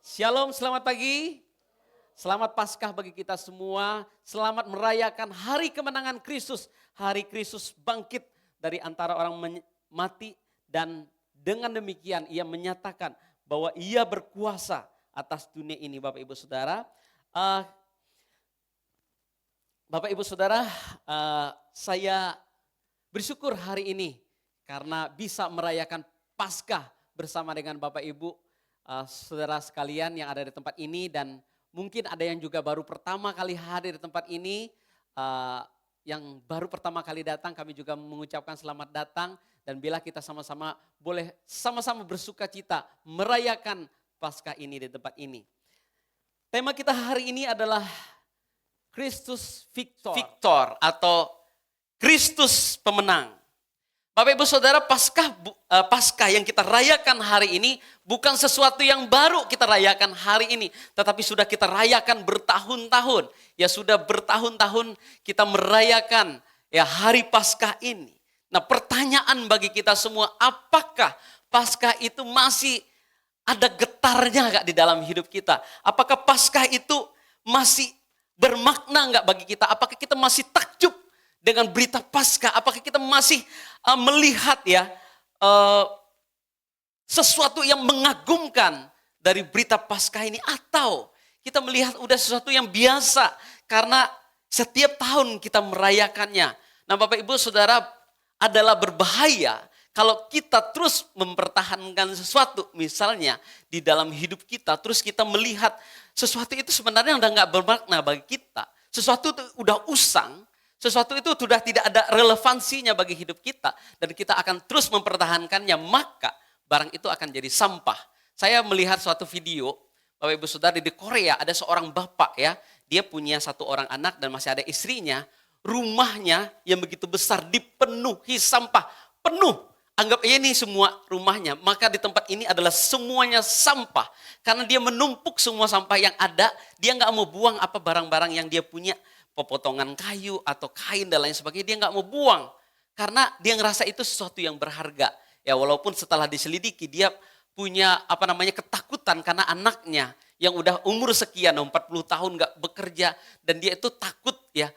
Shalom, selamat pagi. Selamat Paskah bagi kita semua. Selamat merayakan hari kemenangan Kristus. Hari Kristus bangkit dari antara orang mati dan dengan demikian ia menyatakan bahwa ia berkuasa atas dunia ini. Bapak Ibu Saudara, Eh, Bapak Ibu Saudara, saya bersyukur hari ini karena bisa merayakan Paskah bersama dengan Bapak Ibu, saudara sekalian yang ada di tempat ini, dan mungkin ada yang juga baru pertama kali hadir di tempat ini. Yang baru pertama kali datang, kami juga mengucapkan selamat datang, dan bila kita sama-sama boleh sama-sama bersuka cita merayakan Paskah ini di tempat ini. Tema kita hari ini adalah Kristus Victor atau Kristus pemenang. Bapak Ibu Saudara, Paskah yang kita rayakan hari ini bukan sesuatu yang baru kita rayakan hari ini, tetapi sudah kita rayakan bertahun-tahun. Ya sudah bertahun-tahun kita merayakan ya hari Paskah ini. Nah, pertanyaan bagi kita semua, apakah Paskah itu masih ada getarnya enggak di dalam hidup kita? Apakah Paskah itu masih bermakna enggak bagi kita? Apakah kita masih takjub dengan berita Paskah? Apakah kita masih melihat ya sesuatu yang mengagumkan dari berita Paskah ini, atau kita melihat udah sesuatu yang biasa karena setiap tahun kita merayakannya? Nah, Bapak Ibu Saudara, adalah berbahaya kalau kita terus mempertahankan sesuatu, misalnya di dalam hidup kita, terus kita melihat sesuatu itu sebenarnya udah nggak bermakna bagi kita. Sesuatu itu udah usang, sesuatu itu sudah tidak ada relevansinya bagi hidup kita, dan kita akan terus mempertahankannya, maka barang itu akan jadi sampah. Saya melihat suatu video, Bapak Ibu Saudara, di Korea ada seorang bapak ya, dia punya satu orang anak dan masih ada istrinya. Rumahnya yang begitu besar dipenuhi sampah, penuh. Anggap ini semua rumahnya, maka di tempat ini adalah semuanya sampah. Karena dia menumpuk semua sampah yang ada, dia nggak mau buang apa barang-barang yang dia punya, pepotongan kayu atau kain dan lain sebagainya, dia nggak mau buang. Karena dia ngerasa itu sesuatu yang berharga. Ya walaupun setelah diselidiki dia punya ketakutan karena anaknya yang udah umur sekian, 40 tahun nggak bekerja, dan dia itu takut ya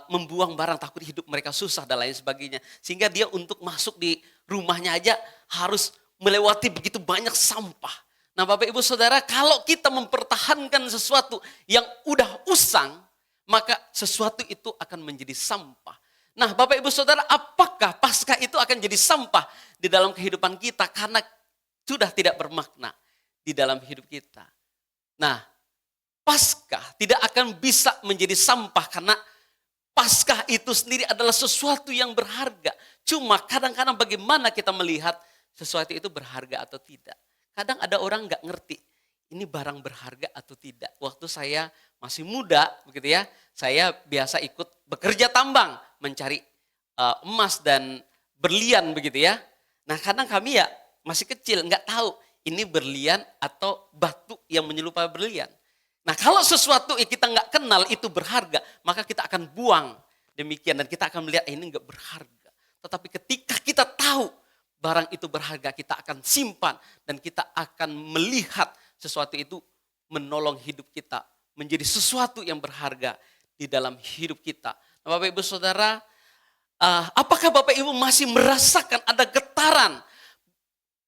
membuang barang, takut hidup mereka susah dan lain sebagainya. Sehingga dia untuk masuk di rumahnya aja harus melewati begitu banyak sampah. Nah, Bapak Ibu Saudara, kalau kita mempertahankan sesuatu yang udah usang, maka sesuatu itu akan menjadi sampah. Nah, Bapak Ibu Saudara, apakah Paskah itu akan jadi sampah di dalam kehidupan kita karena sudah tidak bermakna di dalam hidup kita? Nah, Paskah tidak akan bisa menjadi sampah karena Paskah itu sendiri adalah sesuatu yang berharga. Cuma kadang-kadang bagaimana kita melihat sesuatu itu berharga atau tidak. Kadang ada orang nggak ngerti ini barang berharga atau tidak. Waktu saya masih muda begitu ya, saya biasa ikut bekerja tambang mencari emas dan berlian begitu ya. Nah, kadang kami ya masih kecil nggak tahu ini berlian atau batu yang menyerupai berlian. Nah, kalau sesuatu yang kita nggak kenal itu berharga, maka kita akan buang demikian, dan kita akan melihat ini nggak berharga. Tetapi ketika kita tahu barang itu berharga, kita akan simpan dan kita akan melihat sesuatu itu menolong hidup kita menjadi sesuatu yang berharga di dalam hidup kita. Nah, Bapak Ibu Saudara, apakah Bapak Ibu masih merasakan ada getaran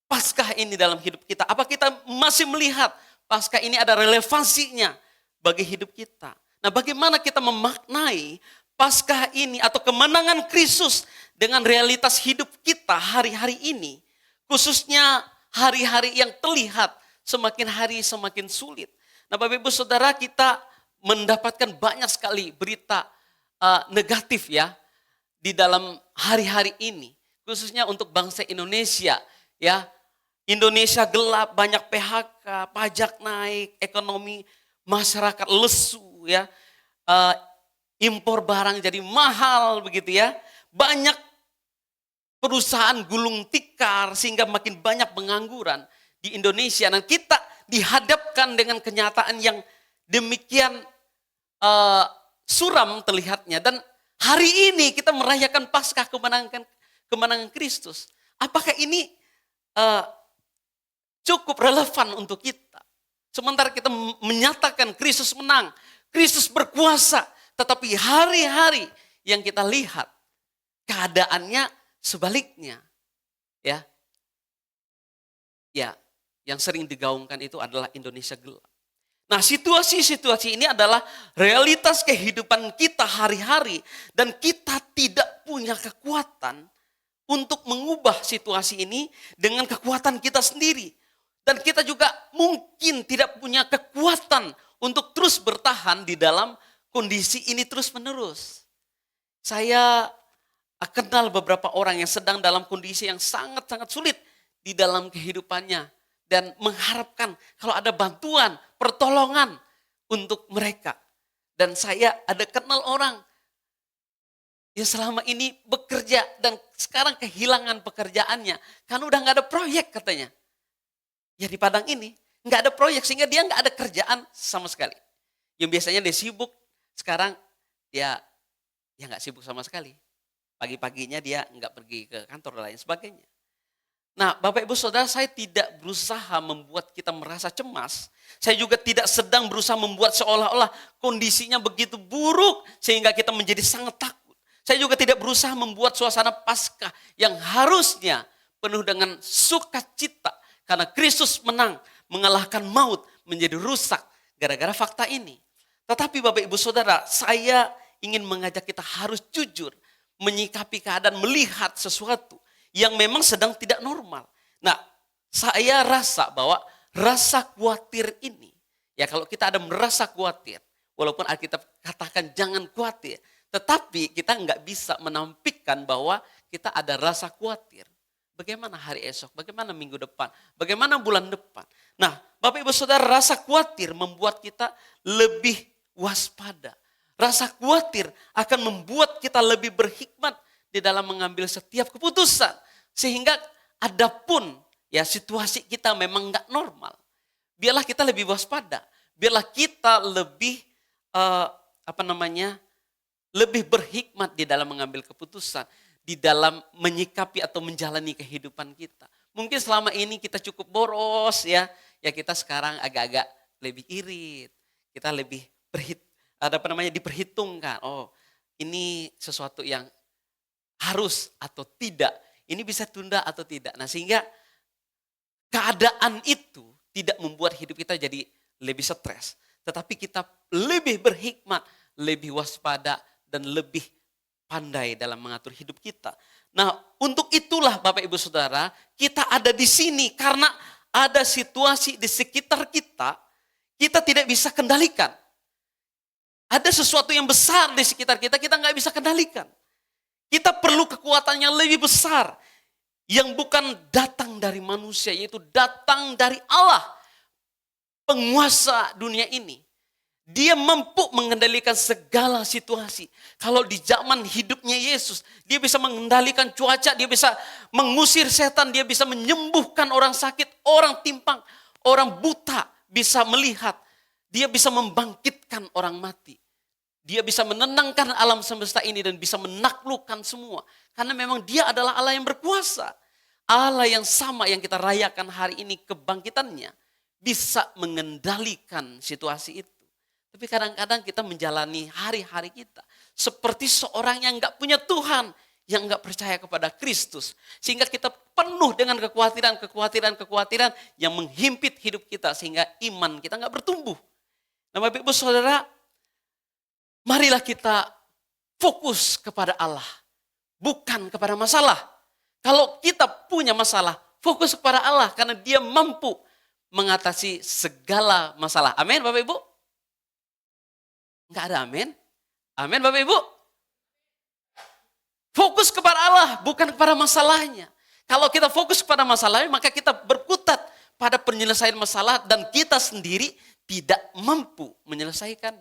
Paskah ini dalam hidup kita? Apa kita masih melihat Paskah ini ada relevansinya bagi hidup kita? Nah, bagaimana kita memaknai Paskah ini atau kemenangan Kristus dengan realitas hidup kita hari-hari ini? Khususnya hari-hari yang terlihat semakin hari semakin sulit. Nah, Bapak Ibu Saudara, kita mendapatkan banyak sekali berita negatif ya di dalam hari-hari ini. Khususnya untuk bangsa Indonesia ya. Indonesia gelap, banyak PHK, pajak naik, ekonomi masyarakat lesu ya, impor barang jadi mahal begitu ya, banyak perusahaan gulung tikar sehingga makin banyak pengangguran di Indonesia. Dan kita dihadapkan dengan kenyataan yang demikian suram terlihatnya. Dan hari ini kita merayakan Paskah kemenangan Kristus. Apakah ini cukup relevan untuk kita? Sementara kita menyatakan Kristus menang, Kristus berkuasa, tetapi hari-hari yang kita lihat keadaannya sebaliknya. Ya. Ya, yang sering digaungkan itu adalah Indonesia gelap. Nah, situasi-situasi ini adalah realitas kehidupan kita hari-hari dan kita tidak punya kekuatan untuk mengubah situasi ini dengan kekuatan kita sendiri. Dan kita juga mungkin tidak punya kekuatan untuk terus bertahan di dalam kondisi ini terus-menerus. Saya kenal beberapa orang yang sedang dalam kondisi yang sangat-sangat sulit di dalam kehidupannya. Dan mengharapkan kalau ada bantuan, pertolongan untuk mereka. Dan saya ada kenal orang yang selama ini bekerja dan sekarang kehilangan pekerjaannya. Karena udah gak ada proyek katanya. Ya di Padang ini gak ada proyek sehingga dia gak ada kerjaan sama sekali. Yang biasanya dia sibuk, sekarang dia ya gak sibuk sama sekali. Pagi-paginya dia gak pergi ke kantor dan lain sebagainya. Nah, Bapak Ibu Saudara, saya tidak berusaha membuat kita merasa cemas. Saya juga tidak sedang berusaha membuat seolah-olah kondisinya begitu buruk sehingga kita menjadi sangat takut. Saya juga tidak berusaha membuat suasana Paskah yang harusnya penuh dengan sukacita karena Kristus menang, mengalahkan maut, menjadi rusak gara-gara fakta ini. Tetapi Bapak Ibu Saudara, saya ingin mengajak kita harus jujur menyikapi keadaan, melihat sesuatu yang memang sedang tidak normal. Nah, saya rasa bahwa rasa khawatir ini, ya kalau kita ada merasa khawatir, walaupun Alkitab katakan jangan khawatir, tetapi kita nggak bisa menampilkan bahwa kita ada rasa khawatir. Bagaimana hari esok, bagaimana minggu depan, bagaimana bulan depan. Nah, Bapak Ibu Saudara, rasa khawatir membuat kita lebih waspada. Rasa khawatir akan membuat kita lebih berhikmat di dalam mengambil setiap keputusan. Sehingga adapun ya situasi kita memang enggak normal. Biarlah kita lebih waspada. Biarlah kita lebih lebih berhikmat di dalam mengambil keputusan. Di dalam menyikapi atau menjalani kehidupan kita. Mungkin selama ini kita cukup boros ya. Ya kita sekarang agak-agak lebih irit. Kita lebih diperhitungkan. Oh ini sesuatu yang harus atau tidak. Ini bisa tunda atau tidak. Nah sehingga keadaan itu tidak membuat hidup kita jadi lebih stres. Tetapi kita lebih berhikmat, lebih waspada dan lebih pandai dalam mengatur hidup kita. Nah untuk itulah Bapak Ibu Saudara, kita ada di sini karena ada situasi di sekitar kita tidak bisa kendalikan. Ada sesuatu yang besar di sekitar kita nggak bisa kendalikan. Kita perlu kekuatan yang lebih besar yang bukan datang dari manusia, yaitu datang dari Allah, penguasa dunia ini. Dia mampu mengendalikan segala situasi. Kalau di zaman hidupnya Yesus, dia bisa mengendalikan cuaca, dia bisa mengusir setan, dia bisa menyembuhkan orang sakit, orang timpang, orang buta bisa melihat, dia bisa membangkitkan orang mati. Dia bisa menenangkan alam semesta ini dan bisa menaklukkan semua. Karena memang dia adalah Allah yang berkuasa. Allah yang sama yang kita rayakan hari ini kebangkitannya bisa mengendalikan situasi itu. Tapi kadang-kadang kita menjalani hari-hari kita seperti seorang yang gak punya Tuhan, yang gak percaya kepada Kristus. Sehingga kita penuh dengan kekhawatiran yang menghimpit hidup kita sehingga iman kita gak bertumbuh. Nah Bapak Ibu Saudara, marilah kita fokus kepada Allah, bukan kepada masalah. Kalau kita punya masalah, fokus kepada Allah karena Dia mampu mengatasi segala masalah. Amin Bapak Ibu? Enggak ada amin? Amin Bapak Ibu? Fokus kepada Allah, bukan kepada masalahnya. Kalau kita fokus kepada masalahnya, maka kita berkutat pada penyelesaian masalah dan kita sendiri tidak mampu menyelesaikan.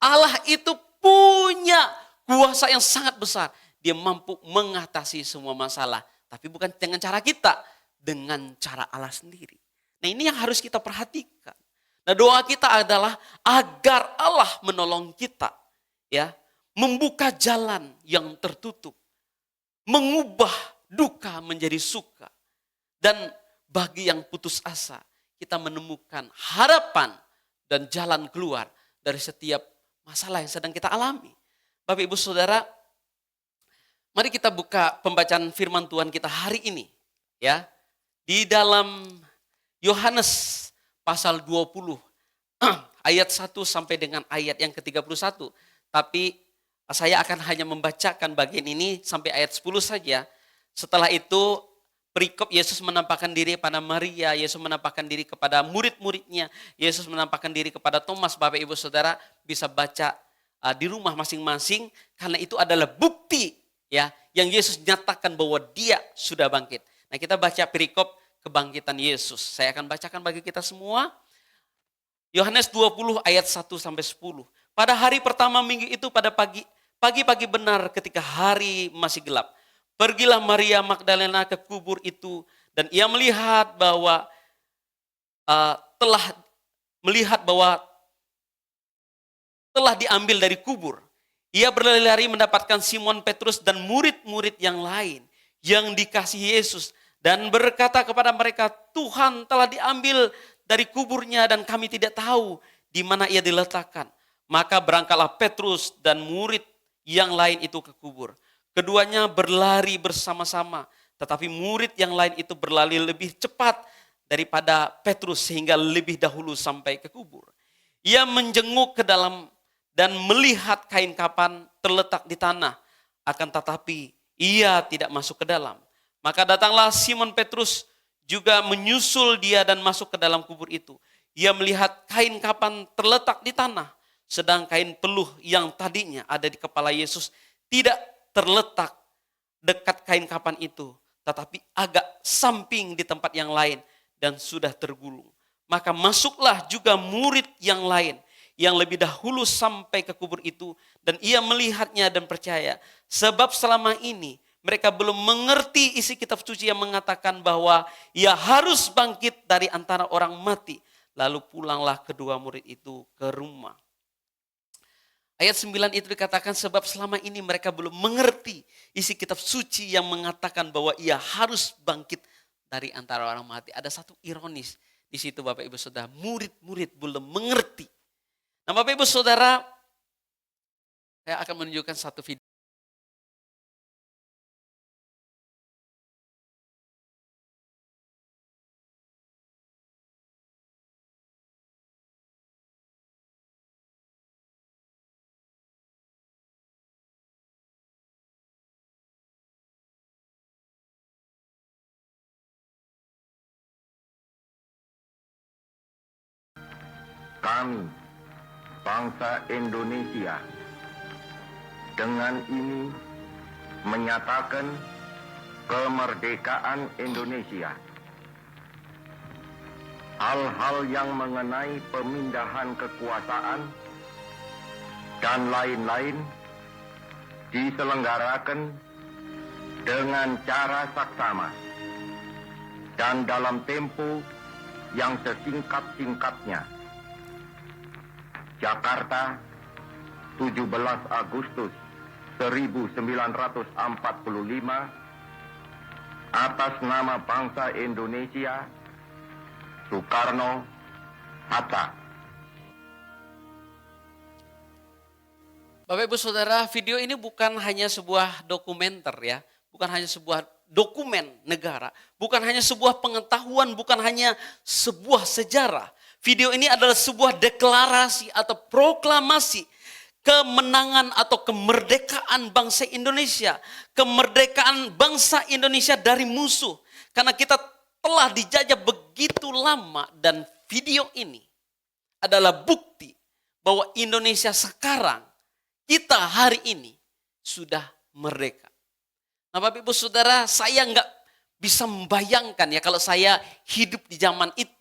Allah itu punya kuasa yang sangat besar. Dia mampu mengatasi semua masalah. Tapi bukan dengan cara kita. Dengan cara Allah sendiri. Nah ini yang harus kita perhatikan. Nah doa kita adalah agar Allah menolong kita. Ya, membuka jalan yang tertutup. Mengubah duka menjadi suka. Dan bagi yang putus asa, kita menemukan harapan dan jalan keluar dari setiap masalah yang sedang kita alami. Bapak Ibu Saudara, mari kita buka pembacaan firman Tuhan kita hari ini. Ya, di dalam Yohanes pasal 20 ayat 1 sampai dengan ayat yang ke-31. Tapi saya akan hanya membacakan bagian ini sampai ayat 10 saja. Setelah itu perikop Yesus menampakkan diri pada Maria, Yesus menampakkan diri kepada murid-muridnya, Yesus menampakkan diri kepada Thomas. Bapak Ibu Saudara bisa baca di rumah masing-masing, karena itu adalah bukti ya yang Yesus nyatakan bahwa dia sudah bangkit. Nah, kita baca perikop kebangkitan Yesus. Saya akan bacakan bagi kita semua. Yohanes 20 ayat 1 sampai 10. Pada hari pertama minggu itu pada pagi benar ketika hari masih gelap, pergilah Maria Magdalena ke kubur itu dan ia melihat bahwa telah diambil dari kubur. Ia berlari-lari mendapatkan Simon Petrus dan murid-murid yang lain yang dikasihi Yesus dan berkata kepada mereka, Tuhan telah diambil dari kuburnya dan kami tidak tahu di mana ia diletakkan. Maka berangkatlah Petrus dan murid yang lain itu ke kubur. Keduanya berlari bersama-sama, tetapi murid yang lain itu berlari lebih cepat daripada Petrus sehingga lebih dahulu sampai ke kubur. Ia menjenguk ke dalam dan melihat kain kapan terletak di tanah, akan tetapi ia tidak masuk ke dalam. Maka datanglah Simon Petrus juga menyusul dia dan masuk ke dalam kubur itu. Ia melihat kain kapan terletak di tanah, sedang kain peluh yang tadinya ada di kepala Yesus tidak terletak dekat kain kapan itu, tetapi agak samping di tempat yang lain dan sudah tergulung. Maka masuklah juga murid yang lain yang lebih dahulu sampai ke kubur itu dan ia melihatnya dan percaya. Sebab selama ini mereka belum mengerti isi kitab suci yang mengatakan bahwa ia harus bangkit dari antara orang mati. Lalu pulanglah kedua murid itu ke rumah. Ayat 9 itu dikatakan sebab selama ini mereka belum mengerti isi kitab suci yang mengatakan bahwa ia harus bangkit dari antara orang mati. Ada satu ironis di situ Bapak Ibu Saudara, murid-murid belum mengerti. Nah Bapak Ibu Saudara, saya akan menunjukkan satu video. Kami, bangsa Indonesia, dengan ini menyatakan kemerdekaan Indonesia. Hal-hal yang mengenai pemindahan kekuasaan dan lain-lain diselenggarakan dengan cara saksama dan dalam tempo yang sesingkat-singkatnya. Jakarta, 17 Agustus 1945, atas nama bangsa Indonesia, Soekarno, Hatta. Bapak Ibu Saudara, video ini bukan hanya sebuah dokumenter ya, bukan hanya sebuah dokumen negara, bukan hanya sebuah pengetahuan, bukan hanya sebuah sejarah. Video ini adalah sebuah deklarasi atau proklamasi kemenangan atau kemerdekaan bangsa Indonesia. Kemerdekaan bangsa Indonesia dari musuh. Karena kita telah dijajah begitu lama dan video ini adalah bukti bahwa Indonesia sekarang, kita hari ini sudah merdeka. Nah Bapak Ibu Saudara, saya nggak bisa membayangkan ya kalau saya hidup di zaman itu.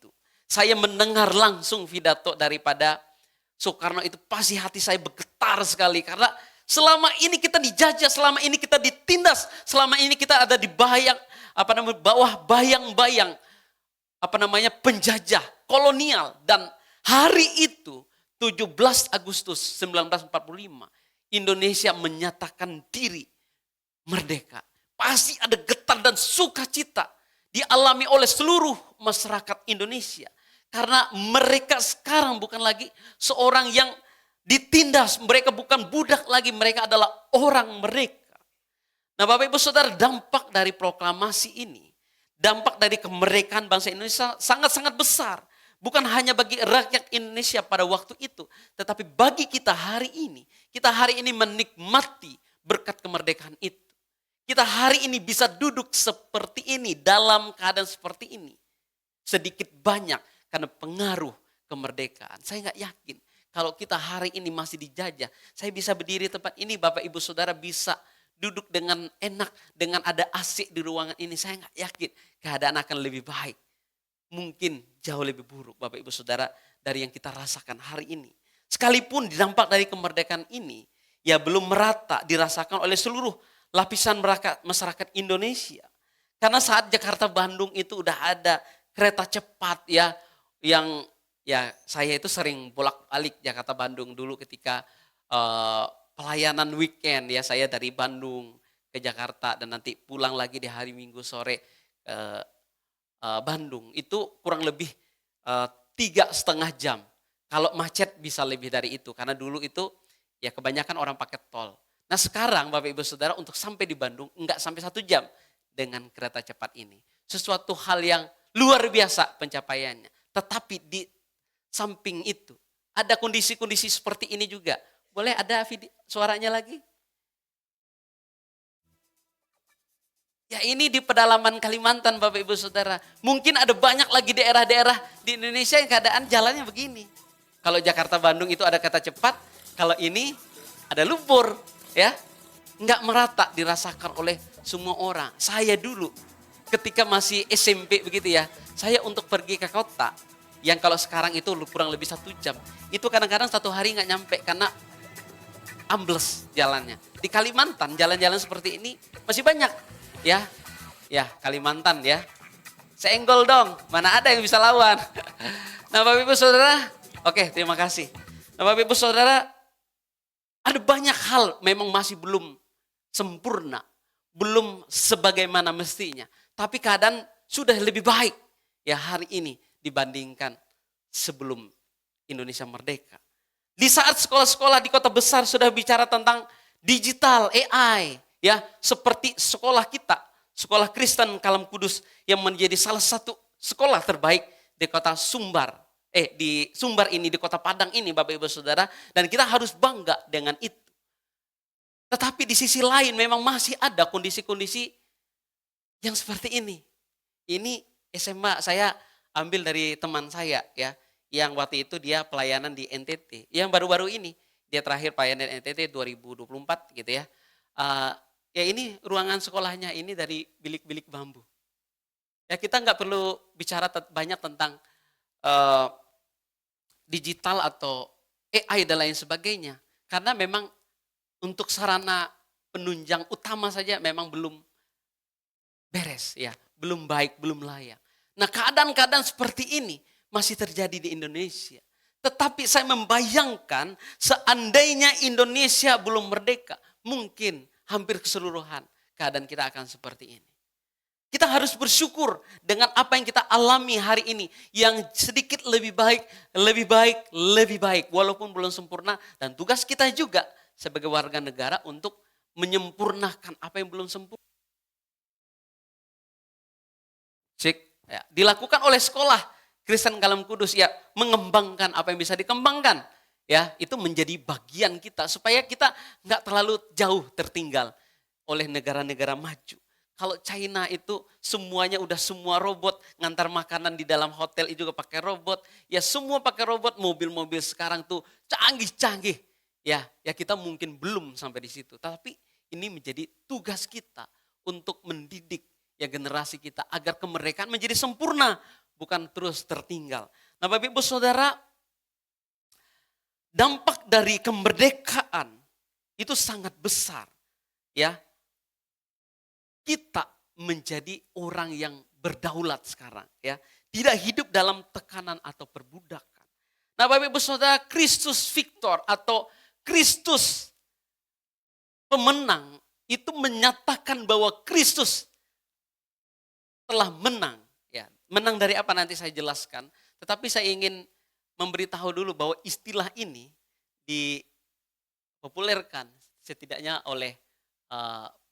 Saya mendengar langsung pidato daripada Soekarno itu pasti hati saya bergetar sekali. Karena selama ini kita dijajah, selama ini kita ditindas, selama ini kita ada di bawah bayang-bayang penjajah kolonial. Dan hari itu 17 Agustus 1945 Indonesia menyatakan diri merdeka. Pasti ada getar dan sukacita dialami oleh seluruh masyarakat Indonesia. Karena mereka sekarang bukan lagi seorang yang ditindas, mereka bukan budak lagi, mereka adalah orang mereka. Nah Bapak Ibu Saudara, dampak dari proklamasi ini, dampak dari kemerdekaan bangsa Indonesia sangat-sangat besar. Bukan hanya bagi rakyat Indonesia pada waktu itu, tetapi bagi kita hari ini. Kita hari ini menikmati berkat kemerdekaan itu. Kita hari ini bisa duduk seperti ini, dalam keadaan seperti ini. Sedikit banyak karena pengaruh kemerdekaan. Saya nggak yakin kalau kita hari ini masih dijajah. Saya bisa berdiri di tempat ini, Bapak Ibu Saudara bisa duduk dengan enak, dengan ada AC di ruangan ini. Saya nggak yakin keadaan akan lebih baik. Mungkin jauh lebih buruk Bapak Ibu Saudara dari yang kita rasakan hari ini. Sekalipun dampak dari kemerdekaan ini ya belum merata dirasakan oleh seluruh lapisan masyarakat Indonesia. Karena saat Jakarta Bandung itu udah ada kereta cepat ya, yang ya saya itu sering bolak-balik Jakarta Bandung dulu ketika pelayanan weekend ya, saya dari Bandung ke Jakarta dan nanti pulang lagi di hari Minggu sore Bandung. Itu kurang lebih 3,5 jam. Kalau macet bisa lebih dari itu karena dulu itu ya kebanyakan orang pakai tol. Nah sekarang Bapak Ibu Saudara untuk sampai di Bandung enggak sampai 1 jam dengan kereta cepat ini. Sesuatu hal yang luar biasa pencapaiannya. Tetapi di samping itu ada kondisi-kondisi seperti ini juga. Boleh ada suaranya lagi? Ya ini di pedalaman Kalimantan Bapak Ibu Saudara. Mungkin ada banyak lagi daerah-daerah di Indonesia yang keadaan jalannya begini. Kalau Jakarta Bandung itu ada kereta cepat, kalau ini ada lumpur ya. Enggak merata dirasakan oleh semua orang. Saya dulu ketika masih SMP begitu ya, saya untuk pergi ke kota, yang kalau sekarang itu kurang lebih 1 jam, itu kadang-kadang 1 hari nggak nyampe karena ambles jalannya. Di Kalimantan jalan-jalan seperti ini masih banyak ya, ya Kalimantan ya. Senggol dong, mana ada yang bisa lawan. Nah Bapak Ibu Saudara, oke terima kasih. Nah Bapak Ibu Saudara, ada banyak hal memang masih belum sempurna, belum sebagaimana mestinya. Tapi keadaan sudah lebih baik ya hari ini dibandingkan sebelum Indonesia merdeka. Di saat sekolah-sekolah di kota besar sudah bicara tentang digital, AI, ya seperti sekolah kita, sekolah Kristen Kalam Kudus yang menjadi salah satu sekolah terbaik di kota Sumbar. Di Sumbar ini, di kota Padang ini Bapak Ibu Saudara, dan kita harus bangga dengan itu. Tetapi di sisi lain memang masih ada kondisi-kondisi yang seperti ini. Ini SMA saya ambil dari teman saya ya, yang waktu itu dia pelayanan di NTT. Yang baru-baru ini dia terakhir pelayanan di NTT 2024 gitu ya. Ya ini ruangan sekolahnya ini dari bilik-bilik bambu. Ya kita nggak perlu bicara banyak tentang digital atau AI dan lain sebagainya. Karena memang untuk sarana penunjang utama saja memang belum beres ya, belum baik, belum layak. Nah keadaan-keadaan seperti ini masih terjadi di Indonesia. Tetapi saya membayangkan seandainya Indonesia belum merdeka, mungkin hampir keseluruhan keadaan kita akan seperti ini. Kita harus bersyukur dengan apa yang kita alami hari ini. Yang sedikit lebih baik, lebih baik, lebih baik. Walaupun belum sempurna, dan tugas kita juga sebagai warga negara untuk menyempurnakan apa yang belum sempurna. Ya, dilakukan oleh sekolah Kristen Kalam Kudus ya, mengembangkan apa yang bisa dikembangkan. Ya, itu menjadi bagian kita supaya kita nggak terlalu jauh tertinggal oleh negara-negara maju. Kalau China itu semuanya udah semua robot, ngantar makanan di dalam hotel itu juga pakai robot. Ya semua pakai robot, mobil-mobil sekarang tuh canggih-canggih. Ya kita mungkin belum sampai di situ. Tapi ini menjadi tugas kita untuk mendidik ya generasi kita agar kemerdekaan menjadi sempurna, bukan terus tertinggal. Nah Bapak Ibu Saudara, dampak dari kemerdekaan itu sangat besar. Ya, kita menjadi orang yang berdaulat sekarang. Ya, tidak hidup dalam tekanan atau perbudakan. Nah Bapak Ibu Saudara, Kristus Victor atau Kristus pemenang itu menyatakan bahwa Kristus telah menang. Ya, menang dari apa nanti saya jelaskan. Tetapi saya ingin memberitahu dulu bahwa istilah ini dipopulerkan setidaknya oleh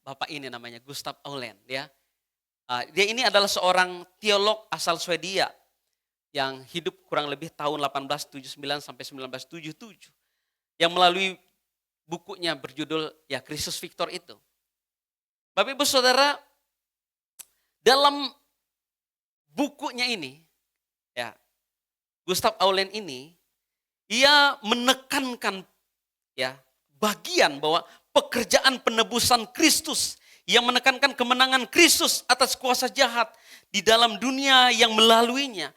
Bapak ini namanya Gustav Aulen ya. Dia ini adalah seorang teolog asal Swedia yang hidup kurang lebih tahun 1879 sampai 1977. Yang melalui bukunya berjudul ya Kristus Victor itu. Bapak Ibu Saudara, dalam bukunya ini ya Gustav Aulen ini ia menekankan ya bagian bahwa pekerjaan penebusan Kristus yang menekankan kemenangan Kristus atas kuasa jahat di dalam dunia yang melaluinya.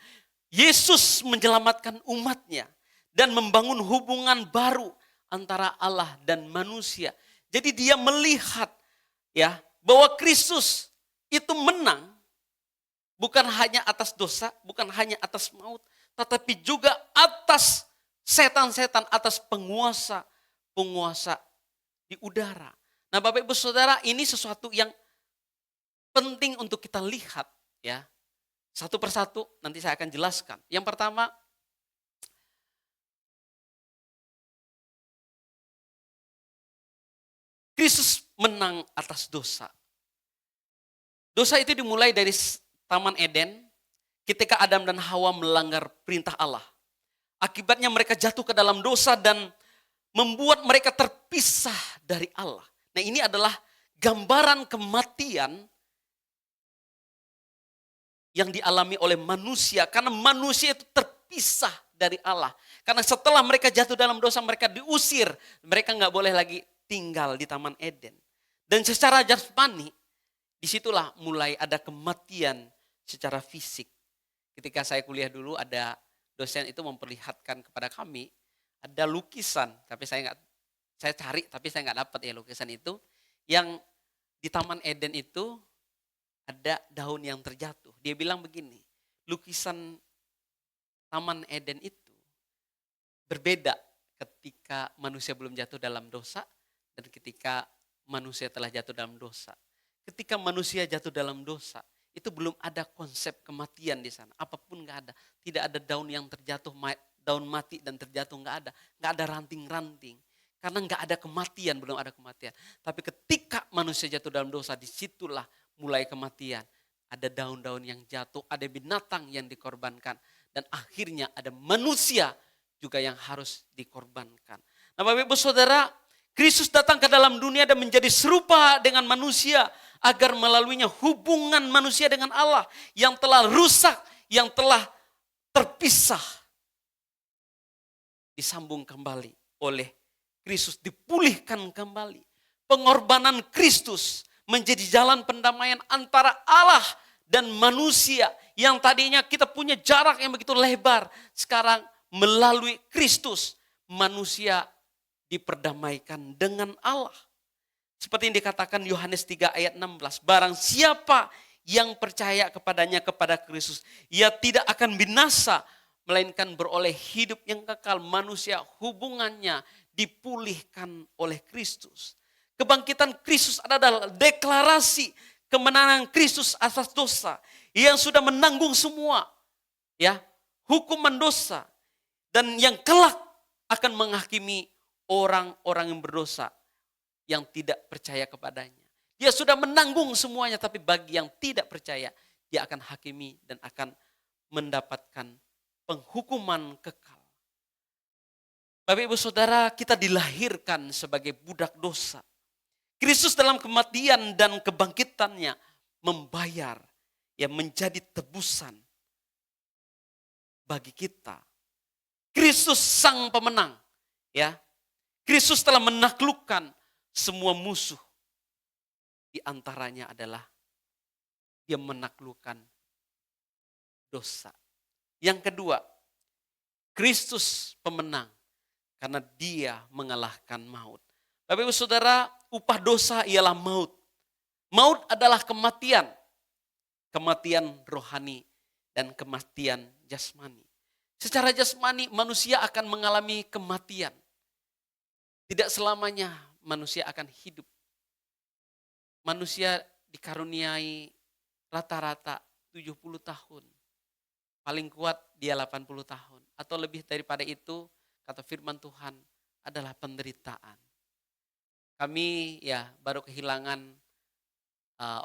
Yesus menyelamatkan umatnya dan membangun hubungan baru antara Allah dan manusia. Jadi dia melihat ya bahwa Kristus itu menang bukan hanya atas dosa, bukan hanya atas maut, tetapi juga atas setan-setan, atas penguasa-penguasa di udara. Nah, Bapak Ibu Saudara, ini sesuatu yang penting untuk kita lihat ya. Satu persatu nanti saya akan jelaskan. Yang pertama, Kristus menang atas dosa. Dosa itu dimulai dari Taman Eden ketika Adam dan Hawa melanggar perintah Allah. Akibatnya mereka jatuh ke dalam dosa dan membuat mereka terpisah dari Allah. Nah, ini adalah gambaran kematian yang dialami oleh manusia karena manusia itu terpisah dari Allah. Karena setelah mereka jatuh dalam dosa, mereka diusir. Mereka nggak boleh lagi tinggal di Taman Eden. Dan secara jasmani, disitulah mulai ada kematian secara fisik. Ketika saya kuliah dulu, ada dosen itu memperlihatkan kepada kami, ada lukisan, tapi saya cari, tapi saya nggak dapat ya lukisan itu, yang di Taman Eden itu ada daun yang terjatuh. Dia bilang begini, lukisan Taman Eden itu berbeda ketika manusia belum jatuh dalam dosa dan ketika manusia telah jatuh dalam dosa. Ketika manusia jatuh dalam dosa, itu belum ada konsep kematian di sana. Apapun nggak ada. Tidak ada daun yang terjatuh, daun mati dan terjatuh nggak ada. Nggak ada ranting-ranting. Karena nggak ada kematian, belum ada kematian. Tapi ketika manusia jatuh dalam dosa, disitulah mulai kematian. Ada daun-daun yang jatuh, ada binatang yang dikorbankan. Dan akhirnya ada manusia juga yang harus dikorbankan. Nah, Bapak Ibu Saudara, Kristus datang ke dalam dunia dan menjadi serupa dengan manusia agar melaluinya hubungan manusia dengan Allah yang telah rusak, yang telah terpisah disambung kembali oleh Kristus, dipulihkan kembali. Pengorbanan Kristus menjadi jalan pendamaian antara Allah dan manusia yang tadinya kita punya jarak yang begitu lebar. Sekarang melalui Kristus manusia diperdamaikan dengan Allah. Seperti yang dikatakan Yohanes 3 ayat 16. Barang siapa yang percaya kepadanya, kepada Kristus, ia tidak akan binasa, melainkan beroleh hidup yang kekal. Manusia hubungannya dipulihkan oleh Kristus. Kebangkitan Kristus adalah deklarasi kemenangan Kristus atas dosa yang sudah menanggung semua ya hukuman dosa dan yang kelak akan menghakimi orang-orang yang berdosa yang tidak percaya kepadanya. Dia sudah menanggung semuanya, tapi bagi yang tidak percaya, dia akan hakimi dan akan mendapatkan penghukuman kekal. Bapak Ibu Saudara, kita dilahirkan sebagai budak dosa. Kristus dalam kematian dan kebangkitannya membayar, ya menjadi tebusan bagi kita. Kristus sang pemenang, ya. Kristus telah menaklukkan semua musuh. Di antaranya adalah dia menaklukkan dosa. Yang kedua, Kristus pemenang karena dia mengalahkan maut. Bapak Ibu Saudara, upah dosa ialah maut. Maut adalah kematian. Kematian rohani dan kematian jasmani. Secara jasmani manusia akan mengalami kematian. Tidak selamanya manusia akan hidup. Manusia dikaruniai rata-rata 70 tahun. paling kuat dia 80 tahun. Atau lebih daripada itu, kata firman Tuhan adalah penderitaan. Kami ya baru kehilangan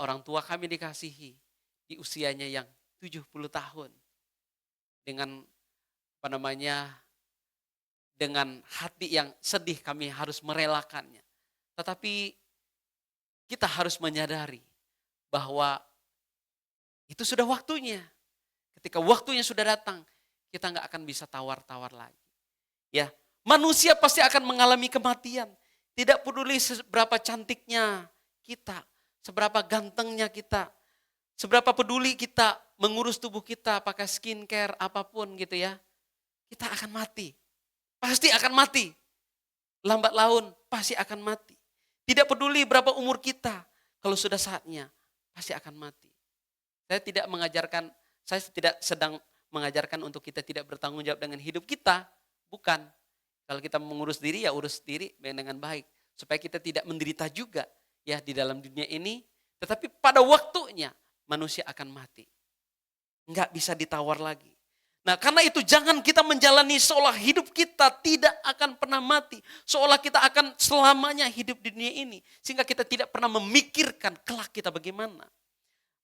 orang tua kami dikasihi di usianya yang 70 tahun. Dengan apa namanya, dengan hati yang sedih kami harus merelakannya. Tetapi kita harus menyadari bahwa itu sudah waktunya. Ketika waktunya sudah datang, kita nggak akan bisa tawar-tawar lagi. Ya, manusia pasti akan mengalami kematian. Tidak peduli seberapa cantiknya kita, seberapa gantengnya kita, seberapa peduli kita mengurus tubuh kita pakai skincare apapun gitu ya. Kita akan mati. Pasti akan mati. Lambat laun pasti akan mati. Tidak peduli berapa umur kita, kalau sudah saatnya pasti akan mati. Saya tidak sedang mengajarkan untuk kita tidak bertanggung jawab dengan hidup kita, bukan. Kalau kita mengurus diri ya urus diri dengan baik. Supaya kita tidak menderita juga ya di dalam dunia ini. Tetapi pada waktunya manusia akan mati. Enggak bisa ditawar lagi. Nah karena itu jangan kita menjalani seolah hidup kita tidak akan pernah mati. Seolah kita akan selamanya hidup di dunia ini. Sehingga kita tidak pernah memikirkan kelak kita bagaimana.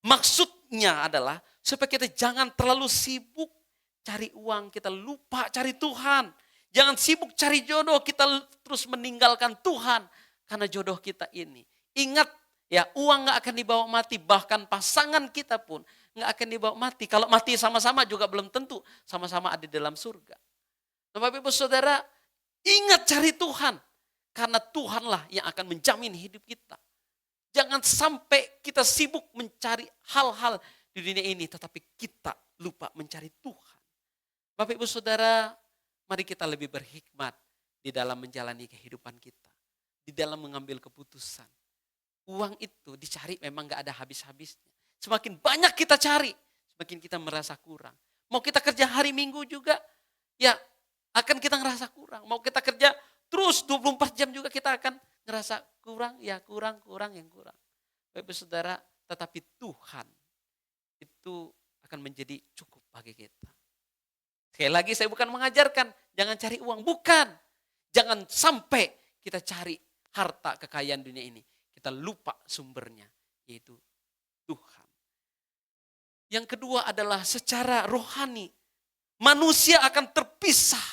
Maksudnya adalah supaya kita jangan terlalu sibuk cari uang, kita lupa cari Tuhan. Jangan sibuk cari jodoh, kita terus meninggalkan Tuhan karena jodoh kita ini. Ingat ya, uang gak akan dibawa mati, bahkan pasangan kita pun gak akan dibawa mati. Kalau mati sama-sama juga belum tentu sama-sama ada dalam surga. Bapak Ibu Saudara, ingat cari Tuhan karena Tuhanlah yang akan menjamin hidup kita. Jangan sampai kita sibuk mencari hal-hal di dunia ini, tetapi kita lupa mencari Tuhan. Bapak Ibu Saudara, mari kita lebih berhikmat di dalam menjalani kehidupan kita. Di dalam mengambil keputusan. Uang itu dicari memang gak ada habis-habisnya. Semakin banyak kita cari, semakin kita merasa kurang. Mau kita kerja hari Minggu juga, ya akan kita ngerasa kurang. Mau kita kerja terus 24 jam juga kita akan ngerasa kurang, ya kurang. Bapak Saudara, tetapi Tuhan itu akan menjadi cukup bagi kita. Sekali lagi saya bukan mengajarkan, jangan cari uang, bukan. Jangan sampai kita cari harta kekayaan dunia ini. Kita lupa sumbernya, yaitu Tuhan. Yang kedua adalah secara rohani. Manusia akan terpisah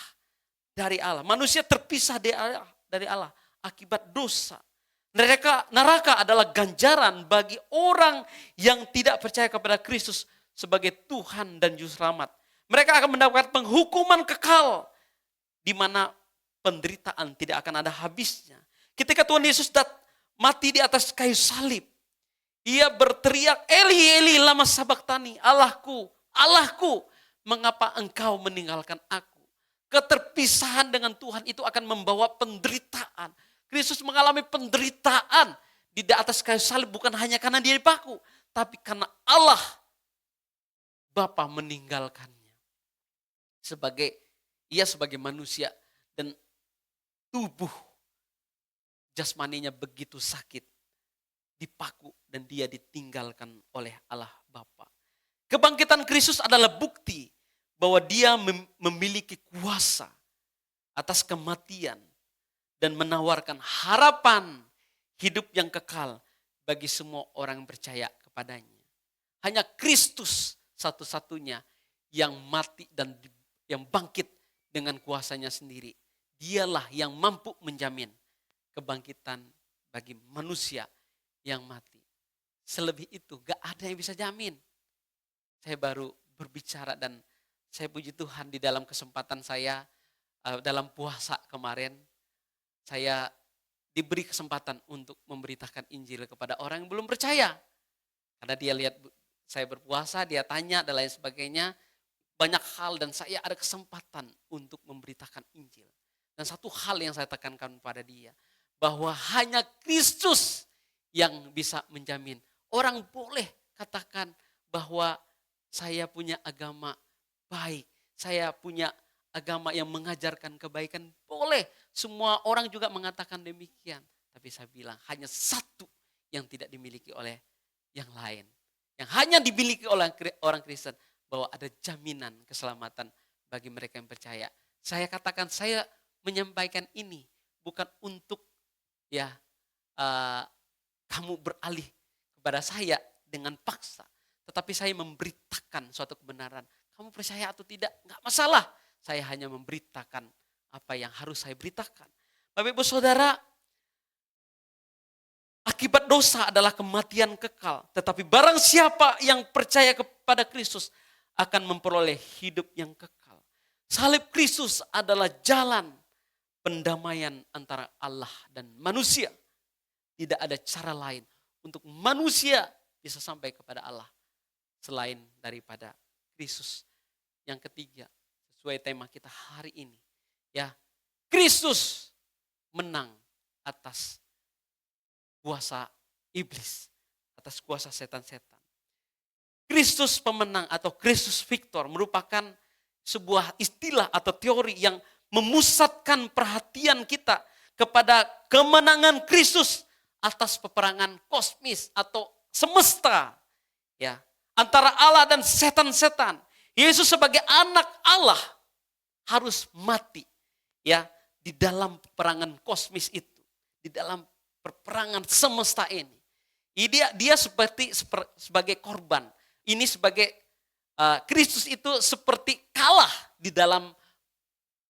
dari Allah. Manusia terpisah dari Allah akibat dosa. Neraka adalah ganjaran bagi orang yang tidak percaya kepada Kristus sebagai Tuhan dan Juru Selamat. Mereka akan mendapat penghukuman kekal di mana penderitaan tidak akan ada habisnya. Ketika Tuhan Yesus mati di atas kayu salib, ia berteriak, Eli, Eli, lama sabachthani, Allahku, Allahku, mengapa engkau meninggalkan aku? Keterpisahan dengan Tuhan itu akan membawa penderitaan. Kristus mengalami penderitaan di atas kayu salib bukan hanya karena dia dipaku, tapi karena Allah Bapa meninggalkannya. Ia sebagai manusia dan tubuh jasmaninya begitu sakit, dipaku dan dia ditinggalkan oleh Allah Bapa. Kebangkitan Kristus adalah bukti bahwa dia memiliki kuasa atas kematian dan menawarkan harapan hidup yang kekal bagi semua orang yang percaya kepadanya. Hanya Kristus satu-satunya yang mati dan yang bangkit dengan kuasanya sendiri. Dialah yang mampu menjamin kebangkitan bagi manusia yang mati. Selebih itu gak ada yang bisa jamin. Saya baru berbicara dan saya puji Tuhan di dalam kesempatan saya dalam puasa kemarin. Saya diberi kesempatan untuk memberitakan Injil kepada orang yang belum percaya. Karena dia lihat saya berpuasa, dia tanya dan lain sebagainya. Banyak hal dan saya ada kesempatan untuk memberitakan Injil. Dan satu hal yang saya tekankan pada dia. Bahwa hanya Kristus yang bisa menjamin. Orang boleh katakan bahwa saya punya agama baik. Saya punya agama yang mengajarkan kebaikan. Boleh. Semua orang juga mengatakan demikian. Tapi saya bilang hanya satu yang tidak dimiliki oleh yang lain. Yang hanya dimiliki oleh orang Kristen. bahwa ada jaminan keselamatan bagi mereka yang percaya. Saya katakan, saya menyampaikan ini bukan untuk ya kamu beralih kepada saya dengan paksa. Tetapi saya memberitakan suatu kebenaran. Kamu percaya atau tidak, enggak masalah. Saya hanya memberitakan apa yang harus saya beritakan. Bapak Ibu Saudara, akibat dosa adalah kematian kekal. Tetapi barang siapa yang percaya kepada Kristus akan memperoleh hidup yang kekal. Salib Kristus adalah jalan pendamaian antara Allah dan manusia. Tidak ada cara lain untuk manusia bisa sampai kepada Allah selain daripada Kristus. Yang ketiga, sesuai tema kita hari ini, ya, Kristus menang atas kuasa iblis, atas kuasa setan-setan. Kristus pemenang atau Kristus Victor merupakan sebuah istilah atau teori yang memusatkan perhatian kita kepada kemenangan Kristus atas peperangan kosmis atau semesta, ya, antara Allah dan setan-setan. Yesus sebagai anak Allah harus mati, ya, di dalam peperangan kosmis itu, di dalam peperangan semesta ini. Dia sebagai korban. Ini sebagai Kristus itu seperti kalah di dalam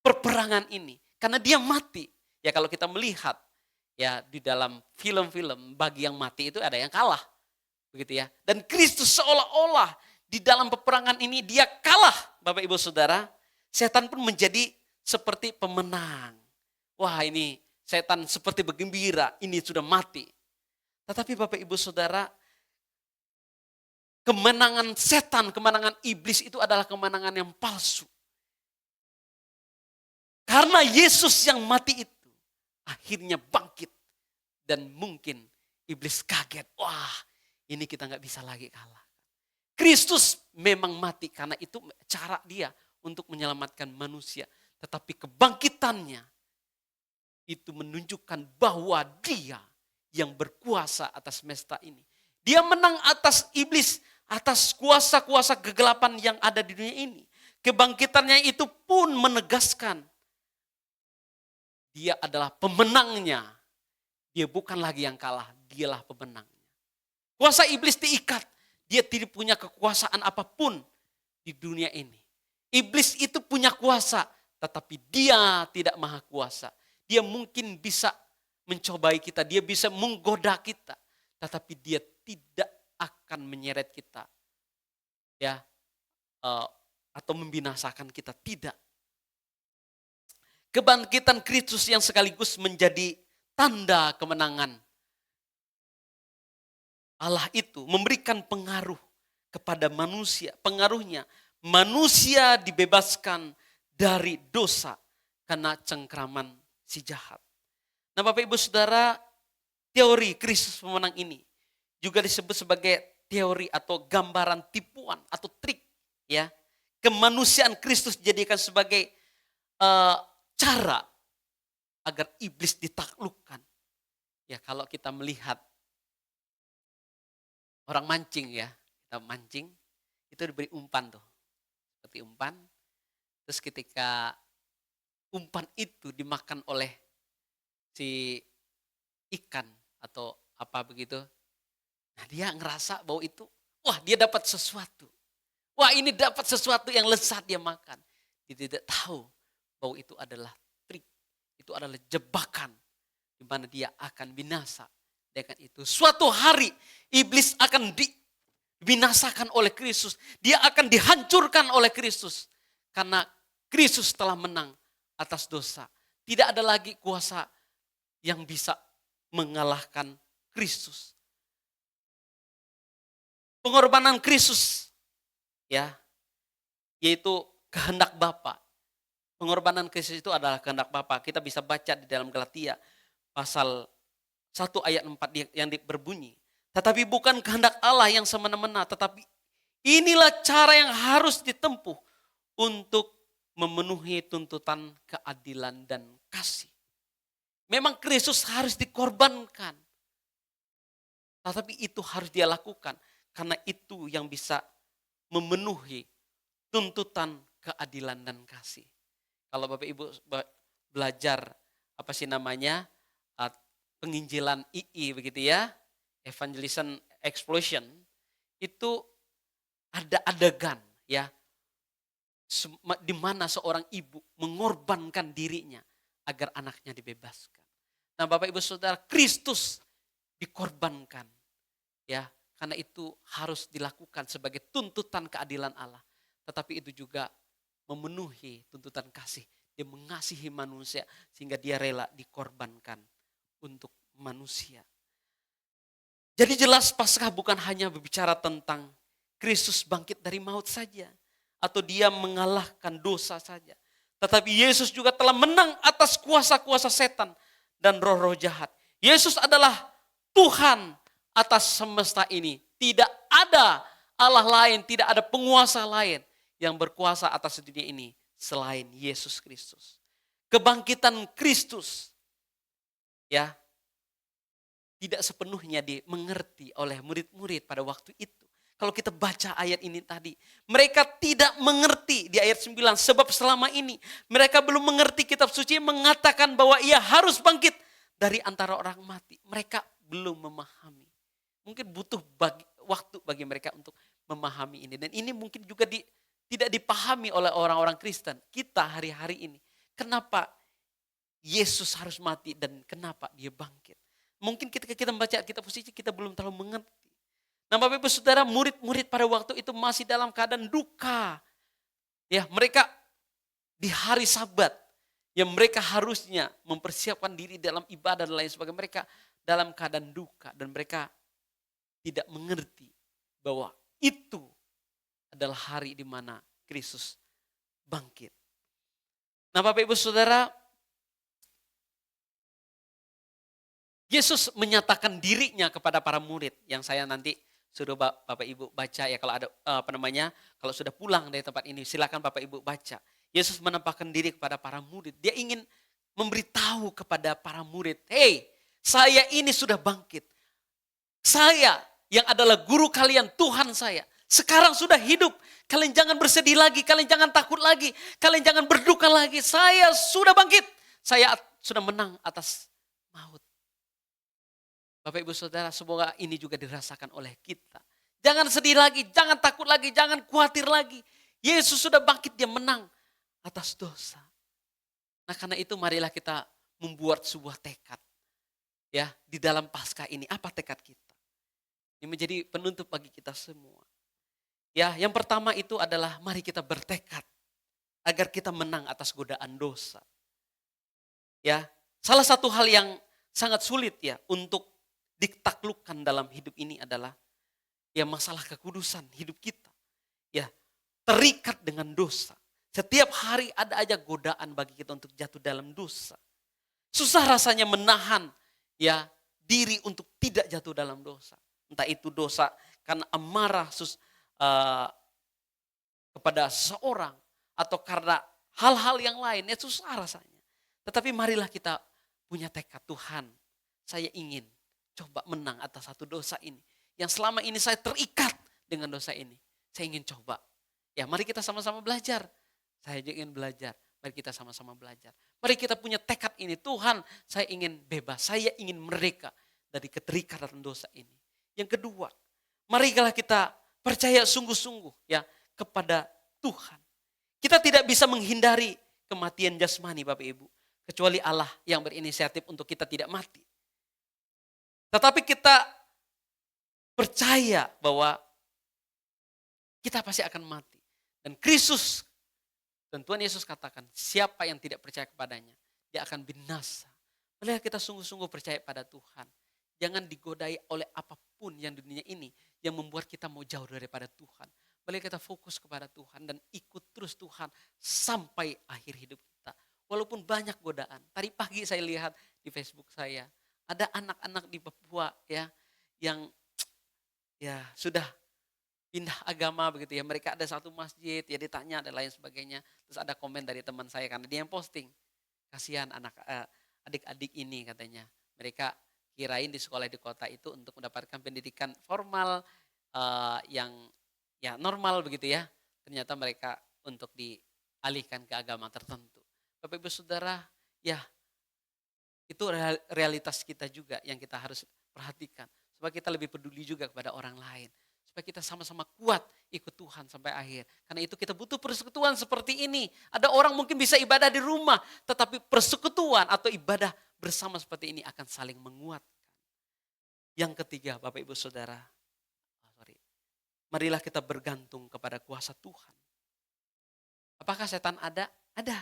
peperangan ini karena dia mati. Ya, kalau kita melihat ya di dalam film-film, bagi yang mati itu ada yang kalah. Begitu ya. Dan Kristus seolah-olah di dalam peperangan ini dia kalah, Bapak Ibu Saudara. Setan pun menjadi seperti pemenang. Wah, ini setan seperti bergembira, ini sudah mati. Tetapi Bapak Ibu Saudara, kemenangan setan, kemenangan iblis itu adalah kemenangan yang palsu. Karena Yesus yang mati itu akhirnya bangkit. Dan mungkin iblis kaget. Wah, ini kita gak bisa lagi kalah. Kristus memang mati karena itu cara dia untuk menyelamatkan manusia. Tetapi kebangkitannya itu menunjukkan bahwa dia yang berkuasa atas semesta ini. Dia menang atas iblis, atas kuasa-kuasa kegelapan yang ada di dunia ini. Kebangkitannya itu pun menegaskan dia adalah pemenangnya. Dia bukan lagi yang kalah, dialah pemenangnya. Kuasa iblis diikat, dia tidak punya kekuasaan apapun di dunia ini. Iblis itu punya kuasa, tetapi dia tidak maha kuasa. Dia mungkin bisa mencobai kita, dia bisa menggoda kita, tetapi dia tidak akan menyeret kita, ya, atau membinasakan kita, tidak. Kebangkitan Kristus yang sekaligus menjadi tanda kemenangan Allah itu memberikan pengaruh kepada manusia. Pengaruhnya manusia dibebaskan dari dosa karena cengkraman si jahat. Nah, Bapak Ibu Saudara, teori Kristus pemenang ini juga disebut sebagai teori atau gambaran tipuan atau trik, ya. Kemanusiaan Kristus dijadikan sebagai cara agar iblis ditaklukkan. Ya, kalau kita melihat orang mancing, ya, kita mancing itu diberi umpan tuh, seperti umpan. Terus ketika umpan itu dimakan oleh si ikan atau apa begitu, nah dia ngerasa bahwa itu, wah dia dapat sesuatu. Wah ini dapat sesuatu yang lezat dia makan. Dia tidak tahu bahwa itu adalah trik, itu adalah jebakan di mana dia akan binasa. Dengan itu suatu hari iblis akan dibinasakan oleh Kristus. Dia akan dihancurkan oleh Kristus. Karena Kristus telah menang atas dosa. Tidak ada lagi kuasa yang bisa mengalahkan Kristus. Pengorbanan Kristus, ya, yaitu kehendak Bapa. Pengorbanan Kristus itu adalah kehendak Bapa. Kita bisa baca di dalam Galatia pasal 1 ayat 4 yang berbunyi. Tetapi bukan kehendak Allah yang semena-mena, tetapi inilah cara yang harus ditempuh untuk memenuhi tuntutan keadilan dan kasih. Memang Kristus harus dikorbankan. Tetapi itu harus dia lakukan karena itu yang bisa memenuhi tuntutan keadilan dan kasih. Kalau Bapak Ibu belajar apa sih namanya uh, penginjilan II begitu ya, evangelism explosion, itu ada adegan ya di mana seorang ibu mengorbankan dirinya agar anaknya dibebaskan. Nah, Bapak Ibu Saudara, Kristus dikorbankan ya, karena itu harus dilakukan sebagai tuntutan keadilan Allah. Tetapi itu juga memenuhi tuntutan kasih. Dia mengasihi manusia sehingga dia rela dikorbankan untuk manusia. Jadi jelas Paskah bukan hanya berbicara tentang Kristus bangkit dari maut saja, atau dia mengalahkan dosa saja. Tetapi Yesus juga telah menang atas kuasa-kuasa setan dan roh-roh jahat. Yesus adalah Tuhan atas semesta ini. Tidak ada Allah lain, tidak ada penguasa lain yang berkuasa atas dunia ini selain Yesus Kristus. Kebangkitan Kristus ya tidak sepenuhnya dimengerti oleh murid-murid pada waktu itu. Kalau kita baca ayat ini tadi, mereka tidak mengerti di ayat 9, sebab selama ini mereka belum mengerti kitab suci yang mengatakan bahwa ia harus bangkit dari antara orang mati. Mereka belum memahami. Mungkin butuh waktu bagi mereka untuk memahami ini. Dan ini mungkin juga tidak dipahami oleh orang-orang Kristen. Kita hari-hari ini. Kenapa Yesus harus mati dan kenapa dia bangkit. Mungkin ketika kita membaca kitab suci kita belum terlalu mengerti. Nah, Bapak Ibu Saudara, murid-murid pada waktu itu masih dalam keadaan duka. Ya, mereka di hari Sabat yang mereka harusnya mempersiapkan diri dalam ibadah dan lain sebagainya, mereka dalam keadaan duka dan mereka tidak mengerti bahwa itu adalah hari di mana Kristus bangkit. Nah, Bapak Ibu Saudara, Yesus menyatakan dirinya kepada para murid yang saya nanti suruh Bapak Ibu baca ya, kalau ada kalau sudah pulang dari tempat ini silakan Bapak Ibu baca. Yesus menampakkan diri kepada para murid. Dia ingin memberitahu kepada para murid, "Hey, saya ini sudah bangkit. Saya yang adalah guru kalian, Tuhan saya, sekarang sudah hidup. Kalian jangan bersedih lagi, kalian jangan takut lagi, kalian jangan berduka lagi. Saya sudah bangkit. Saya sudah menang atas maut." Bapak Ibu Saudara, semoga ini juga dirasakan oleh kita. Jangan sedih lagi, jangan takut lagi, jangan khawatir lagi. Yesus sudah bangkit, dia menang atas dosa. Nah, karena itu marilah kita membuat sebuah tekad. Ya, di dalam Paskah ini, apa tekad kita? Ini menjadi penuntut bagi kita semua. Ya, yang pertama itu adalah mari kita bertekad agar kita menang atas godaan dosa. Ya, salah satu hal yang sangat sulit ya untuk ditaklukkan dalam hidup ini adalah ya masalah kekudusan hidup kita. Ya, terikat dengan dosa. Setiap hari ada aja godaan bagi kita untuk jatuh dalam dosa. Susah rasanya menahan ya diri untuk tidak jatuh dalam dosa. Entah itu dosa karena amarah kepada seseorang atau karena hal-hal yang lain, ya susah rasanya. Tetapi marilah kita punya tekad, Tuhan, saya ingin coba menang atas satu dosa ini. Yang selama ini saya terikat dengan dosa ini. Saya ingin coba. Ya, mari kita sama-sama belajar. Saya juga ingin belajar. Mari kita sama-sama belajar. Mari kita punya tekad ini. Tuhan, saya ingin bebas. Saya ingin merdeka dari keterikatan dosa ini. Yang kedua, marilah kita percaya sungguh-sungguh ya kepada Tuhan. Kita tidak bisa menghindari kematian jasmani, Bapak Ibu. Kecuali Allah yang berinisiatif untuk kita tidak mati. Tetapi kita percaya bahwa kita pasti akan mati. Dan Kristus dan Tuhan Yesus katakan, siapa yang tidak percaya kepadanya, dia akan binasa. Marilah kita sungguh-sungguh percaya pada Tuhan. Jangan digodai oleh apapun yang di dunia ini yang membuat kita mau jauh daripada Tuhan. Marilah kita fokus kepada Tuhan dan ikut terus Tuhan sampai akhir hidup kita. Walaupun banyak godaan. Tadi pagi saya lihat di Facebook saya, ada anak-anak di Papua ya yang ya sudah pindah agama begitu ya. Mereka ada satu masjid ya ditanya dan lain sebagainya. Terus ada komen dari teman saya karena dia yang posting. Kasihan adik-adik ini katanya. Mereka kirain di sekolah di kota itu untuk mendapatkan pendidikan formal yang ya normal begitu ya. ternyata mereka untuk dialihkan ke agama tertentu. Bapak Ibu Saudara, ya itu realitas kita juga yang kita harus perhatikan. Supaya kita lebih peduli juga kepada orang lain. Supaya kita sama-sama kuat ikut Tuhan sampai akhir. Karena itu kita butuh persekutuan seperti ini. Ada orang mungkin bisa ibadah di rumah, tetapi persekutuan atau ibadah bersama seperti ini akan saling menguatkan. Yang ketiga, Bapak Ibu Saudara, marilah kita bergantung kepada kuasa Tuhan. Apakah setan ada? Ada.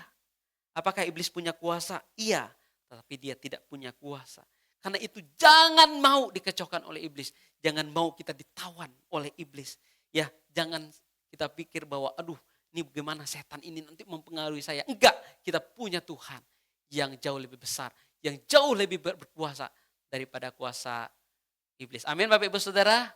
Apakah iblis punya kuasa? Iya, tetapi dia tidak punya kuasa. Karena itu jangan mau dikecohkan oleh iblis. Jangan mau kita ditawan oleh iblis. Ya, jangan kita pikir bahwa aduh, ini bagaimana setan ini nanti mempengaruhi saya. Enggak, kita punya Tuhan yang jauh lebih besar, yang jauh lebih berkuasa daripada kuasa iblis. Amin Bapak Ibu Saudara.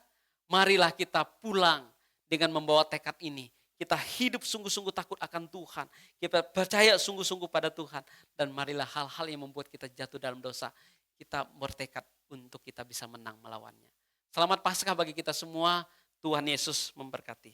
Marilah kita pulang dengan membawa tekad ini. Kita hidup sungguh-sungguh takut akan Tuhan. Kita percaya sungguh-sungguh pada Tuhan. Dan marilah hal-hal yang membuat kita jatuh dalam dosa, kita bertekad untuk kita bisa menang melawannya. Selamat Paskah bagi kita semua. Tuhan Yesus memberkati.